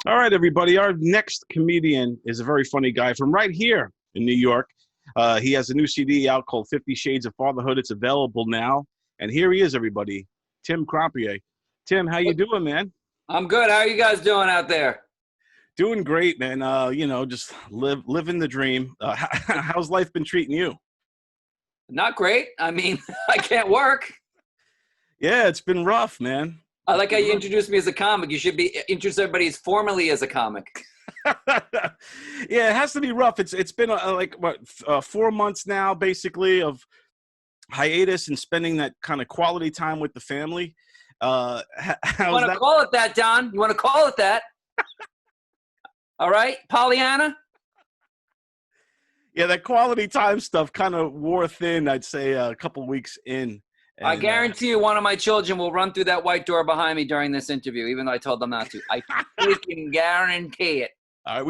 All right, everybody. Our next comedian is a very funny guy from right here in New York. He has a new CD out called 50 Shades of Fatherhood. It's available now. And here he is, everybody. Tim Krompier. Tim, how you doing, man? I'm good. How are you guys doing out there? Doing great, man. Just living the dream. How's life been treating you? Not great. I mean, I can't work. Yeah, it's been rough, man. I like how you introduced me as a comic. You should be introduce everybody as formally as a comic. Yeah, it has to be rough. It's been 4 months now, basically, of hiatus and spending that kind of quality time with the family. You want to call it that, Don? You want to call it that? All right, Pollyanna? Yeah, that quality time stuff kind of wore thin, I'd say, a couple weeks in. And, I guarantee you one of my children will run through that white door behind me during this interview, even though I told them not to. I freaking guarantee it. All right,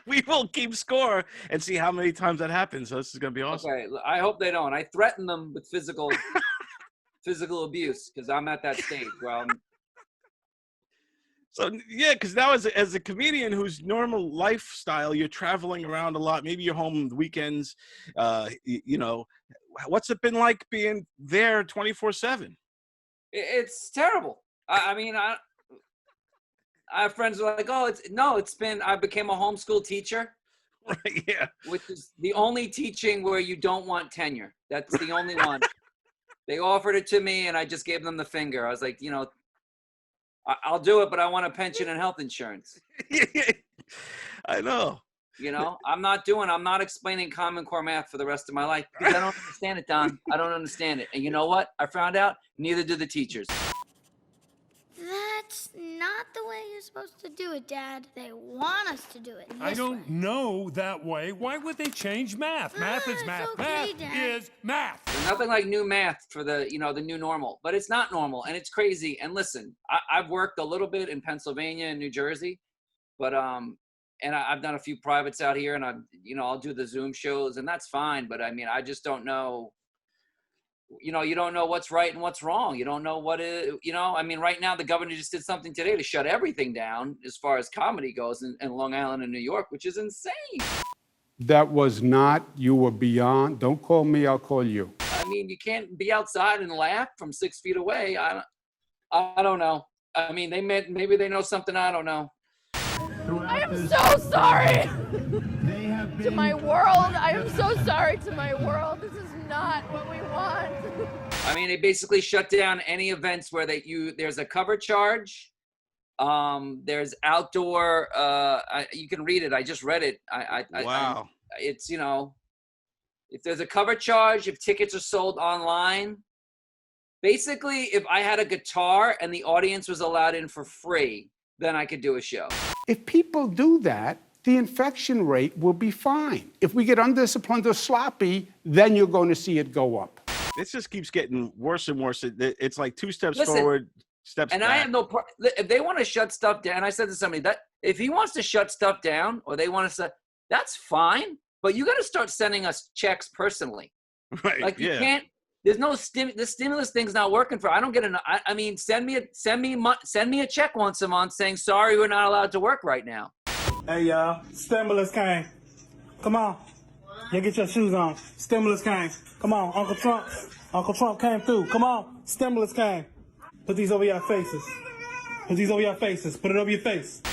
we will keep score and see how many times that happens. So this is going to be awesome. Okay, I hope they don't. I threaten them with physical abuse because I'm at that stage where I'm... So, yeah, because now as a comedian whose normal lifestyle, you're traveling around a lot. Maybe you're home on the weekends. What's it been like being there 24/7? It's terrible. I have friends who are like, I became a homeschool teacher. Right, yeah. Which is the only teaching where you don't want tenure. That's the only one. They offered it to me and I just gave them the finger. I was like, I'll do it, but I want a pension and health insurance. I know. I'm not explaining Common Core math for the rest of my life because I don't understand it, Don. I don't understand it. And you know what? I found out neither do the teachers. That's not the way you're supposed to do it, Dad. They want us to do it this I don't know that way. Why would they change math? Math is math. Okay, Math Dad. is math. There's nothing like new math for the new normal, but it's not normal and it's crazy. And listen, I've worked a little bit in Pennsylvania and New Jersey, but I've done a few privates out here, and I'll do the Zoom shows, and that's fine. But I mean, I just don't know. You don't know what's right and what's wrong. You don't know what is. Right now the governor just did something today to shut everything down as far as comedy goes in Long Island and New York, which is insane. That was not, you were beyond. Don't call me, I'll call you. I mean, you can't be outside and laugh from 6 feet away. I don't know. I mean, maybe they know something I don't know. I am so sorry to my world. I am so sorry to my world. This is not what we want. I mean, they basically shut down any events where there's a cover charge. There's outdoor. You can read it. I just read it. Wow. It's if there's a cover charge, if tickets are sold online. Basically, if I had a guitar and the audience was allowed in for free, then I could do a show. If people do that, the infection rate will be fine. If we get undisciplined or sloppy, then you're going to see it go up. This just keeps getting worse and worse. It's like 2 steps forward, steps and back. I have no part. If they want to shut stuff down, I said to somebody that if he wants to shut stuff down or they want to, that's fine. But you got to start sending us checks personally. Right. Like you yeah. can't. There's no the stimulus thing's not working for. I don't get enough. I mean, send me a check once a month saying sorry we're not allowed to work right now. Hey y'all, stimulus came. Come on, you get your shoes on. Stimulus came. Come on, Uncle Trump came through. Come on, stimulus came. Put these over your faces. Put these over your faces. Put it over your face.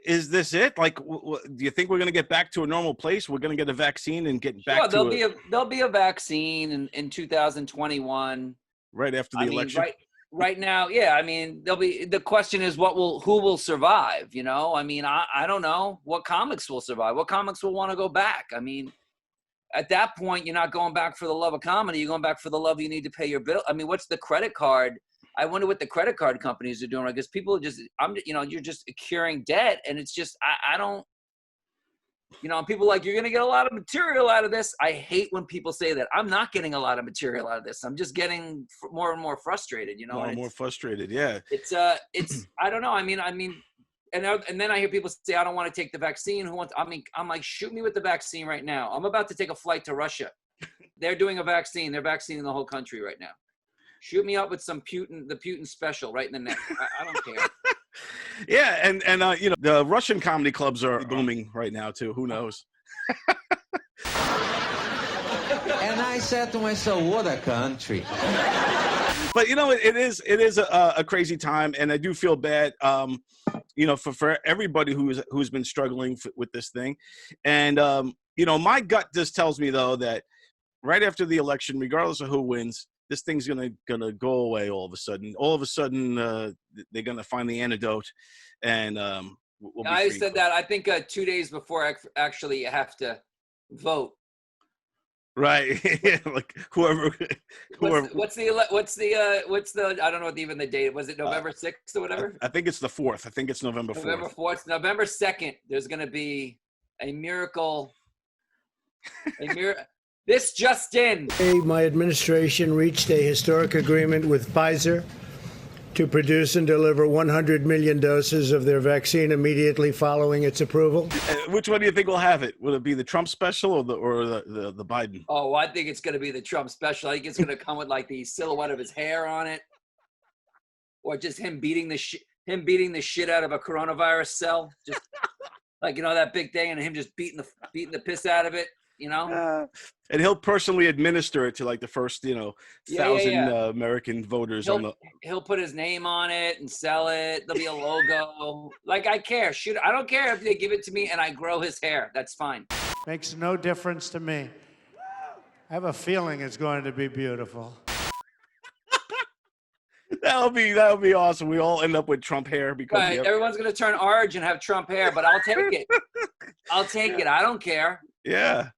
Is this it? Like, do you think we're going to get back to a normal place? We're going to get a vaccine and get back to it? There'll be a vaccine in 2021. Right after the election? Right now, yeah. I mean, the question is who will survive, I mean, I don't know what comics will survive. What comics will want to go back? I mean, at that point, you're not going back for the love of comedy. You're going back for the love you need to pay your bill. I mean, what's the credit card? I wonder what the credit card companies are doing, right? Because people you're just accruing debt, and it's just, I don't, people are like, you're going to get a lot of material out of this. I hate when people say that. I'm not getting a lot of material out of this. I'm just getting more and more frustrated, More and more frustrated, yeah. It's, I don't know. I mean, and then I hear people say, I don't want to take the vaccine. I'm like, shoot me with the vaccine right now. I'm about to take a flight to Russia. They're doing a vaccine. They're vaccinating the whole country right now. Shoot me up with some the Putin special right in the neck. I don't care. Yeah, and you know, the Russian comedy clubs are booming right now too. Who knows? And I said to myself, what a country. But you know, it is a crazy time, and I do feel bad, you know, for everybody who's been struggling with this thing. And you know, my gut just tells me though that right after the election, regardless of who wins, this thing's gonna go away all of a sudden. All of a sudden, they're gonna find the antidote, and we'll be I free. said that I think 2 days before actually you have to vote. Right. Yeah, like whoever. What's the I don't know even the date. Was it November 6th or whatever? I think it's the 4th. I think it's November 4th. November 4th. November 2nd, there's going to be a miracle. This just in. My administration reached a historic agreement with Pfizer to produce and deliver 100 million doses of their vaccine immediately following its approval. Which one do you think will have it? Will it be the Trump special or the Biden? Oh, I think it's going to be the Trump special. I think it's going to come with like the silhouette of his hair on it, or just him beating the shit out of a coronavirus cell, just like, you know, that big thing, and him just beating the piss out of it. You know, and he'll personally administer it to like the first, you know, 1,000 American voters. He'll put his name on it and sell it. There'll be a logo. Like, I care. Shoot, I don't care if they give it to me and I grow his hair. That's fine. Makes no difference to me. I have a feeling it's going to be beautiful. That'll be awesome. We all end up with Trump hair because right. Everyone's gonna turn orange and have Trump hair, but I'll take it. I'll take it. I don't care. Yeah.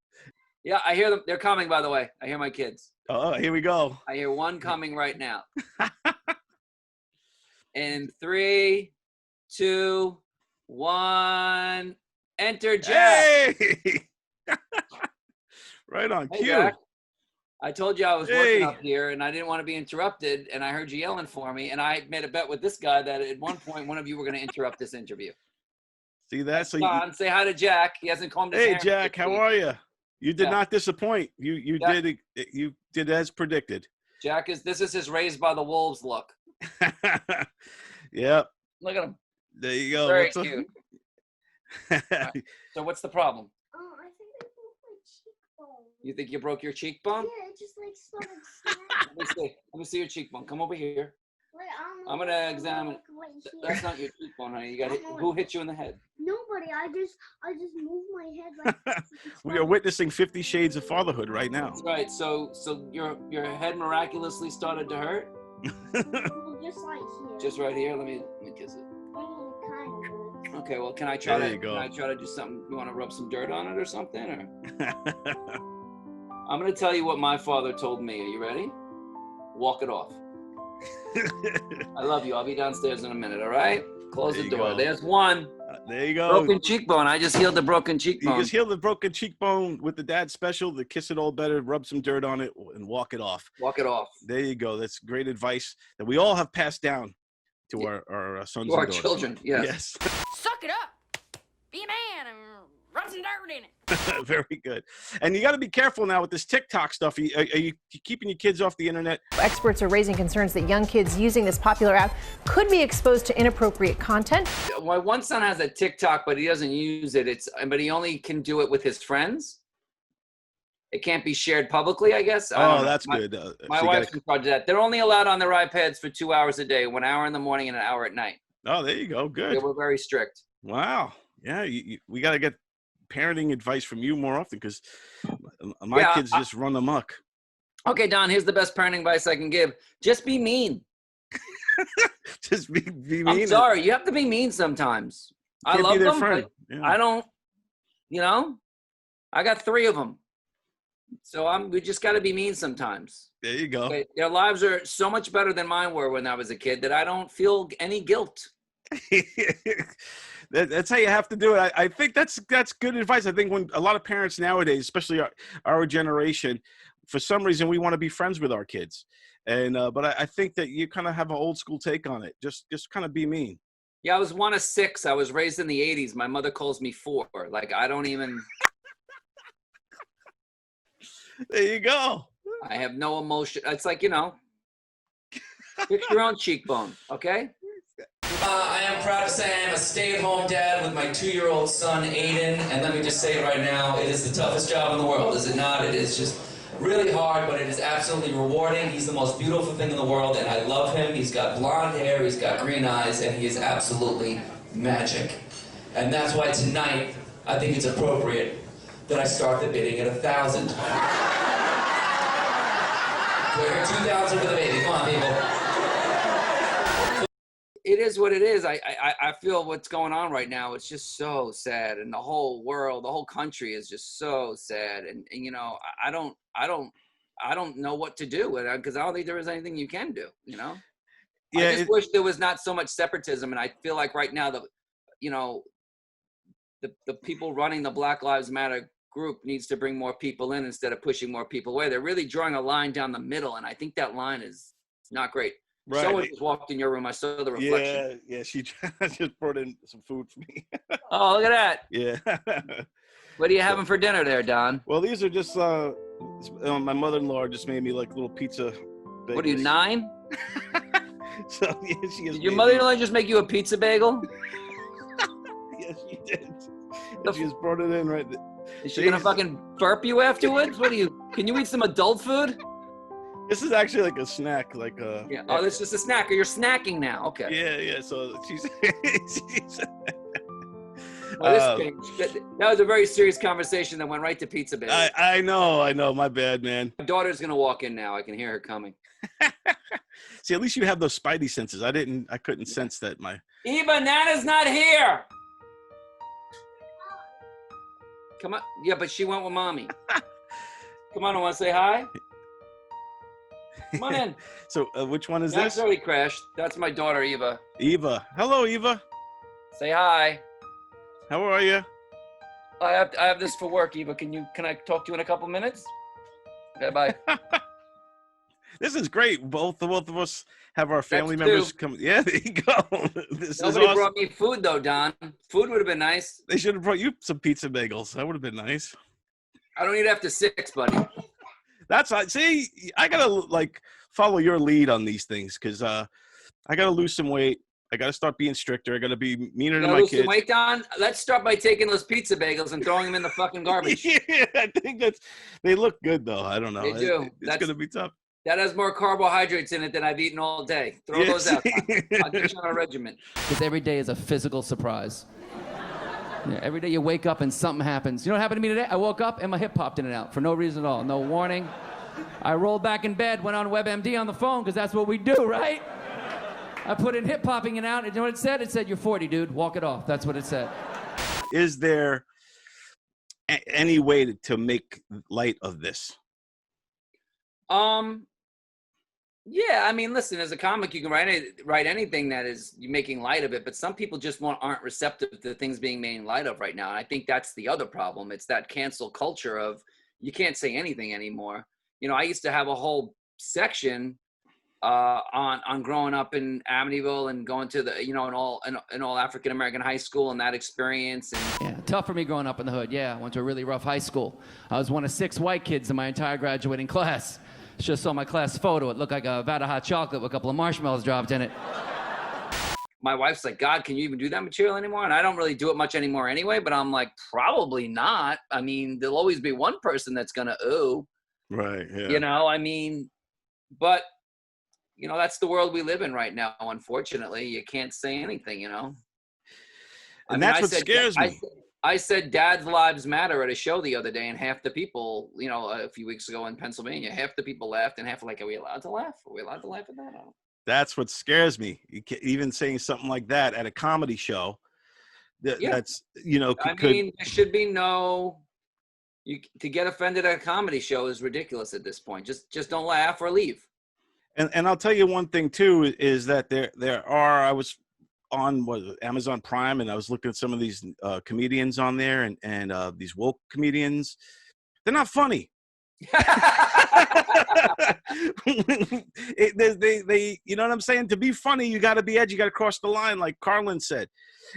Yeah, I hear them. They're coming, by the way. I hear my kids. Oh, here we go. I hear one coming right now. In 3, 2, 1, enter Jack. Hey! Right on cue. Jack. I told you I was working up here, and I didn't want to be interrupted, and I heard you yelling for me, and I made a bet with this guy that at one point one of you were going to interrupt this interview. See that? So say hi to Jack. He hasn't combed his hair. Hey, Jack, how are you? You did not disappoint. You did as predicted. Jack this is his raised by the wolves look. Yep. Look at him. There you go. Very cute. Right. So what's the problem? Oh, I think I broke my cheekbone. You think you broke your cheekbone? Yeah, it just like started snapping. Let me see your cheekbone. Come over here. Wait, I'm gonna examine. That's not your cheekbone, honey. You got who hit you in the head? Nobody. I just moved my head like. We are witnessing 50 Shades of Fatherhood right now. That's right. So your head miraculously started to hurt. Well, just like here. Just right here. Let me kiss it. Kind of. Okay. Well, can I try to do something? You want to rub some dirt on it or something? Or I'm gonna tell you what my father told me. Are you ready? Walk it off. I love you. I'll be downstairs in a minute. All right. Close the door. There's one. There you go. Broken cheekbone. I just healed the broken cheekbone. You just healed the broken cheekbone with the dad special. The kiss it all better, rub some dirt on it, and walk it off. Walk it off. There you go. That's great advice that we all have passed down to our sons and daughters. Children. Yes. Suck it up. Be a man and rub some dirt in it. Very good. And you got to be careful now with this TikTok stuff. Are you keeping your kids off the internet? Experts are raising concerns that young kids using this popular app could be exposed to inappropriate content. My one son has a TikTok, but he doesn't use it. But he only can do it with his friends. It can't be shared publicly, I guess. That's good. My wife's in charge of that. They're only allowed on their iPads for 2 hours a day, 1 hour in the morning and an hour at night. Oh, there you go. Good. Yeah, we're very strict. Wow. Yeah, we got to get parenting advice from you more often because my kids just run amok. Okay, Don, here's the best parenting advice I can give. Just be mean. Just be mean. I'm sorry. You have to be mean sometimes. I love them, but I don't, I got 3 of them. So we just got to be mean sometimes. There you go. Okay? Their lives are so much better than mine were when I was a kid that I don't feel any guilt. That's how you have to do it. I think that's good advice. I think when a lot of parents nowadays, especially our generation, for some reason we want to be friends with our kids, and but I think that you kind of have an old school take on it. Just kind of be mean. Yeah, I was one of 6. I was raised in the 80s. My mother calls me 4. Like I don't even. There you go. I have no emotion. It's like Fix your own cheekbone, okay? I am proud to say I am a stay-at-home dad with my 2-year-old son, Aiden, and let me just say it right now, it is the toughest job in the world, is it not? It is just really hard, but it is absolutely rewarding. He's the most beautiful thing in the world, and I love him. He's got blonde hair, he's got green eyes, and he is absolutely magic. And that's why tonight, I think it's appropriate that I start the bidding at 1,000. We're 2,000 for the baby. Come on, people. It is what it is. I feel what's going on right now. It's just so sad, and the whole world, the whole country is just so sad. And you know, I don't know what to do with it, because I don't think there is anything you can do. You know, yeah, I just wish there was not so much separatism. And I feel like right now, the people running the Black Lives Matter group needs to bring more people in instead of pushing more people away. They're really drawing a line down the middle, and I think that line is not great. Right. Someone just walked in your room. I saw the reflection. Yeah, she just brought in some food for me. Oh, look at that. Yeah. What are you having for dinner there, Don? Well, these are just, my mother-in-law just made me like little pizza bagels. What are you, 9? So, yeah, she has. Did your mother-in-law just make you a pizza bagel? Yes, she did. She just brought it in right there. Is she gonna fucking burp you afterwards? What are you, can you eat some adult food? This is actually like a snack, like a. Yeah. Oh, this is just a snack. Or you're snacking now. Okay. Yeah. So she's. That was a very serious conversation that went right to pizza bagel. I know. My bad, man. My daughter's gonna walk in now. I can hear her coming. See, at least you have those spidey senses. I couldn't sense that. Eva, Nana's not here. Come on. Yeah, but she went with mommy. Come on, I want to say hi. Come on in. So, which one is That's this? already crashed. That's my daughter, Eva. Eva. Hello, Eva. Say hi. How are you? I have this for work, Eva. Can I talk to you in a couple minutes? Okay, bye. This is great. Both of us have our family members come. Yeah, there you go. This Nobody is awesome. brought me food though, Don. Food would have been nice. They should have brought you some pizza bagels. That would have been nice. I don't eat after 6, buddy. See, I gotta like follow your lead on these things because I gotta lose some weight. I gotta start being stricter. I gotta be meaner to my kids. Lose some weight, Don? Let's start by taking those pizza bagels and throwing them in the fucking garbage. Yeah, I think they look good though. I don't know. They do. It's gonna be tough. That has more carbohydrates in it than I've eaten all day. Throw those out. I'll get you on a regimen. Because every day is a physical surprise. Yeah, every day you wake up and something happens. You know what happened to me today? I woke up and my hip popped in and out for no reason at all. No warning. I rolled back in bed, went on WebMD on the phone because that's what we do, right? I put in hip popping in and out. And you know what it said? It said, "You're 40, dude. Walk it off." That's what it said. Is there any way to make light of this? Yeah, I mean, listen, as a comic, you can write anything that is you making light of it, but some people just aren't receptive to things being made light of right now. And I think that's the other problem. It's that cancel culture of you can't say anything anymore. You know, I used to have a whole section on growing up in Amityville and going to the, you know, an all African American high school and that experience. And yeah, tough for me growing up in the hood. Yeah, I went to a really rough high school. I was one of 6 white kids in my entire graduating class. Just saw my class photo. It looked like a vat of hot chocolate with a couple of marshmallows dropped in it. My wife's like, God, can you even do that material anymore? And I don't really do it much anymore anyway, but I'm like, probably not. I mean, there'll always be one person that's gonna ooh. Right, yeah. You know, I mean, but, you know, that's the world we live in right now, unfortunately. You can't say anything, you know? And that's what scares me. I said Dad's Lives Matter at a show the other day, and half the people, you know, a few weeks ago in Pennsylvania, half the people laughed, and half were like, are we allowed to laugh? Are we allowed to laugh at that? That's what scares me. Even saying something like that at a comedy show, that's, you know, I mean, there should be no, to get offended at a comedy show is ridiculous at this point. Just don't laugh or leave. And I'll tell you one thing too, is that I was on Amazon Prime, and I was looking at some of these comedians on there, and these woke comedians. They're not funny. They you know what I'm saying? To be funny, you got to be edgy. You got to cross the line, like Carlin said.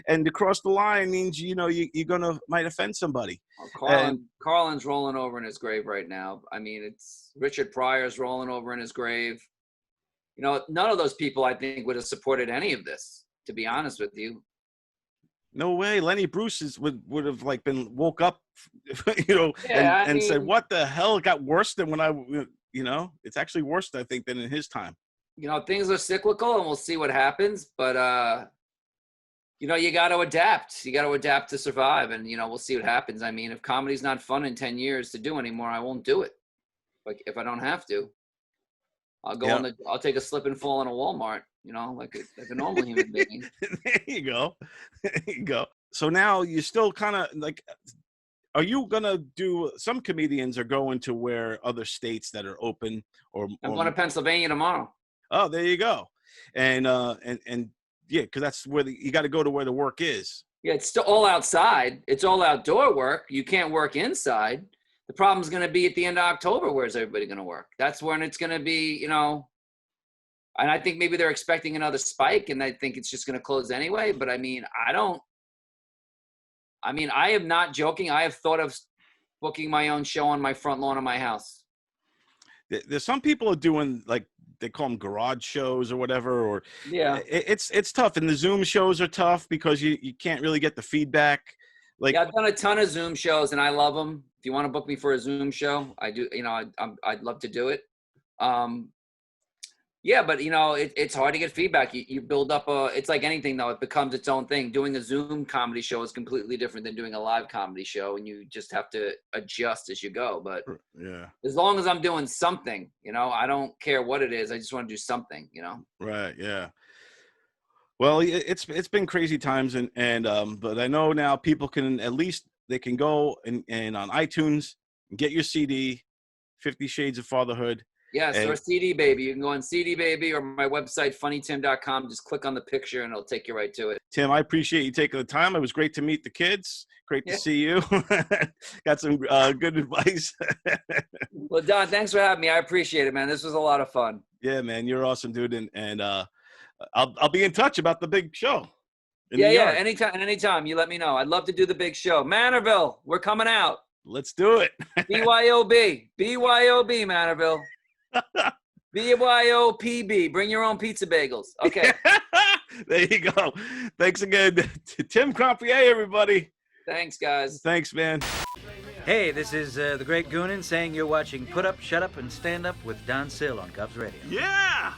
And to cross the line means, you know, you're might offend somebody. Well, Carlin's rolling over in his grave right now. I mean, it's Richard Pryor's rolling over in his grave. you know, none of those people I think would have supported any of this, to be honest with you. No way. Lenny Bruce would have like been woke up, you know, Yeah, and said, what the hell? It got worse than when you know, it's actually worse, I think, than in his time. You know, things are cyclical and we'll see what happens, but, you know, you got to adapt. You got to adapt to survive, and, you know, we'll see what happens. I mean, if comedy's not fun in 10 years to do anymore, I won't do it. Like, if I don't have to, I'll go I'll take a slip and fall in a Walmart, you know, like a normal human being. There you go. There you go. So now you still kind of like, are you going to do, some comedians are going to where other states that are open or I'm going to Pennsylvania tomorrow. Oh, there you go. And yeah, because that's where you got to go to where the work is. Yeah, it's still all outside. It's all outdoor work. You can't work inside. The problem's going to be at the end of October. Where's everybody going to work? That's when it's going to be, you know, and I think maybe they're expecting another spike and I think it's just going to close anyway. But I mean, I am not joking. I have thought of booking my own show on my front lawn of my house. There's some people are doing, like, they call them garage shows or whatever, or yeah, it's tough. And the Zoom shows are tough because you can't really get the feedback. Like, yeah, I've done a ton of Zoom shows and I love them. If you want to book me for a Zoom show, I do, you know, I'd love to do it. Yeah, but you know, it's hard to get feedback. You build up it's like anything though, it becomes its own thing. Doing a Zoom comedy show is completely different than doing a live comedy show, and you just have to adjust as you go. But yeah, as long as I'm doing something, you know, I don't care what it is. I just want to do something, you know? Right. Yeah. Well, it's been crazy times, and but I know now people can, at least they can go and on iTunes and get your CD, 50 Shades of Fatherhood. Yes, or CD Baby. You can go on CD Baby or my website, funnytim.com. Just click on the picture and it'll take you right to it. Tim, I appreciate you taking the time. It was great to meet the kids. Great to see you. Got some good advice. Well, Don, thanks for having me. I appreciate it, man. This was a lot of fun. Yeah, man, you're awesome, dude. And I'll be in touch about the big show. Yeah. Anytime. You let me know. I'd love to do the big show. Manorville, we're coming out. Let's do it. BYOB, Manorville. BYOPB. Bring your own pizza bagels. Okay. There you go. Thanks again to Tim Krompier, everybody. Thanks, guys. Thanks, man. Hey, this is the Great Goonin saying you're watching Put Up, Shut Up, and Stand Up with Don Sill on Govs Radio. Yeah.